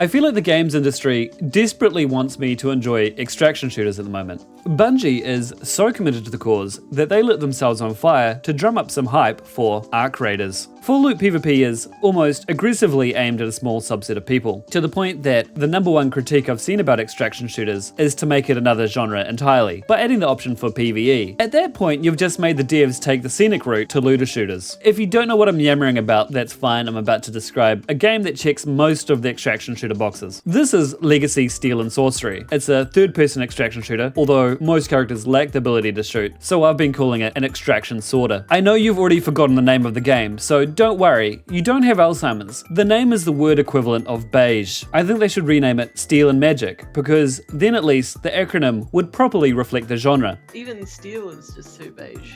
I feel like the games industry desperately wants me to enjoy extraction shooters at the moment. Bungie is so committed to the cause that they lit themselves on fire to drum up some hype for Arc Raiders. Full loot PvP is almost aggressively aimed at a small subset of people, to the point that the number one critique I've seen about extraction shooters is to make it another genre entirely, by adding the option for PvE. At that point, you've just made the devs take the scenic route to looter shooters. If you don't know what I'm yammering about, that's fine. I'm about to describe a game that checks most of the extraction shooter boxes. This is Legacy Steel and Sorcery. It's a third-person extraction shooter, although most characters lack the ability to shoot, so I've been calling it an extraction sorter. I know you've already forgotten the name of the game, so don't worry, you don't have Alzheimer's. The name is the word equivalent of beige. I think they should rename it Steel and Magic, because then at least the acronym would properly reflect the genre. Even steel is just too beige.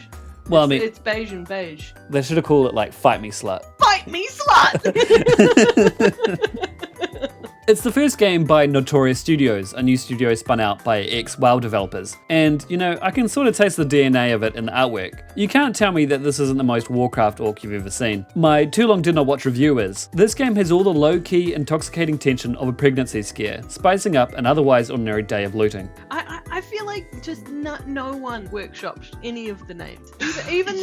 Well, I mean, it's beige and beige. They should have called it like Fight Me Slut. Fight me, slut! It's the first game by Notorious Studios, a new studio spun out by ex-WoW developers. And, you know, I can sort of taste the DNA of it in the artwork. You can't tell me that this isn't the most Warcraft orc you've ever seen. My too long did not watch review is, this game has all the low-key, intoxicating tension of a pregnancy scare, spicing up an otherwise ordinary day of looting. I feel like just no one workshopped any of the names. Even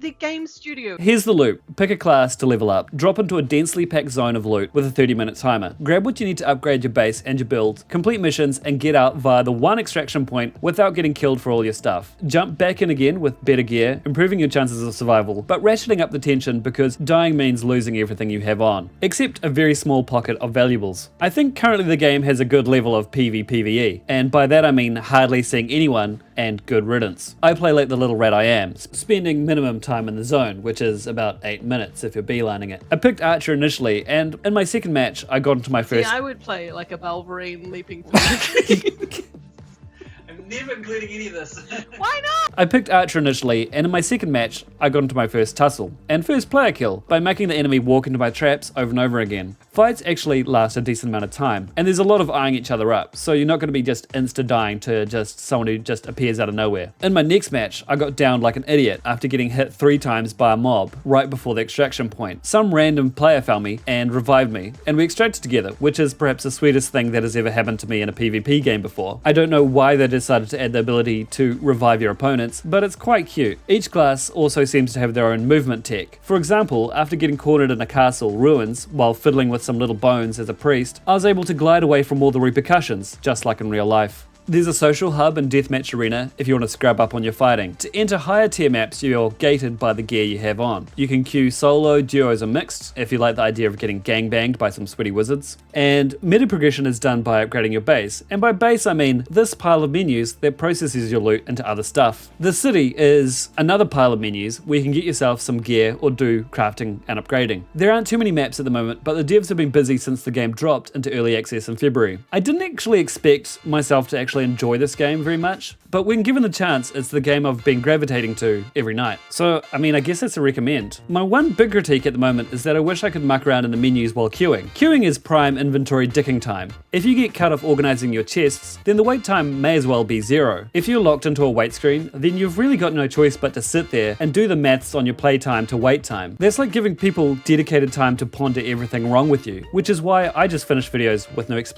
the game studio. Here's the loop. Pick a class to level up, drop into a densely packed zone of loot with a 30-minute timer. Grab what you need to upgrade your base and your build, complete missions, and get out via the one extraction point without getting killed for all your stuff. Jump back in again with better gear, improving your chances of survival, but ratcheting up the tension because dying means losing everything you have on, except a very small pocket of valuables. I think currently the game has a good level of PvPvE, and by that I mean hardly seeing anyone and good riddance. I play like the little rat I am, spending minimum time in the zone, which is about 8 minutes if you're beelining it. I picked Archer initially, and in my second match, I got into my first... See, I would play like a Wolverine leaping through. I'm never including any of this. Why not? I picked Archer initially, and in my second match, I got into my first tussle, and first player kill, by making the enemy walk into my traps over and over again. Fights actually last a decent amount of time, and there's a lot of eyeing each other up, so you're not going to be just insta-dying to just someone who just appears out of nowhere. In my next match, I got downed like an idiot after getting hit 3 times by a mob right before the extraction point. Some random player found me and revived me, and we extracted together, which is perhaps the sweetest thing that has ever happened to me in a PvP game before. I don't know why they decided to add the ability to revive your opponents, but it's quite cute. Each class also seems to have their own movement tech. For example, after getting cornered in a castle ruins while fiddling with some little bones as a priest, I was able to glide away from all the repercussions, just like in real life. There's a social hub and deathmatch arena if you want to scrub up on your fighting. To enter higher tier maps, you're gated by the gear you have on. You can queue solo, duos, or mixed if you like the idea of getting gangbanged by some sweaty wizards. And meta progression is done by upgrading your base. And by base, I mean this pile of menus that processes your loot into other stuff. The city is another pile of menus where you can get yourself some gear or do crafting and upgrading. There aren't too many maps at the moment, but the devs have been busy since the game dropped into early access in February. I didn't actually expect myself to actually enjoy this game very much, but when given the chance, it's the game I've been gravitating to every night. So, I mean, I guess that's a recommend. My one big critique at the moment is that I wish I could muck around in the menus while queuing. Queuing is prime inventory dicking time. If you get cut off organizing your chests, then the wait time may as well be 0. If you're locked into a wait screen, then you've really got no choice but to sit there and do the maths on your play time to wait time. That's like giving people dedicated time to ponder everything wrong with you, which is why I just finish videos with no explanation.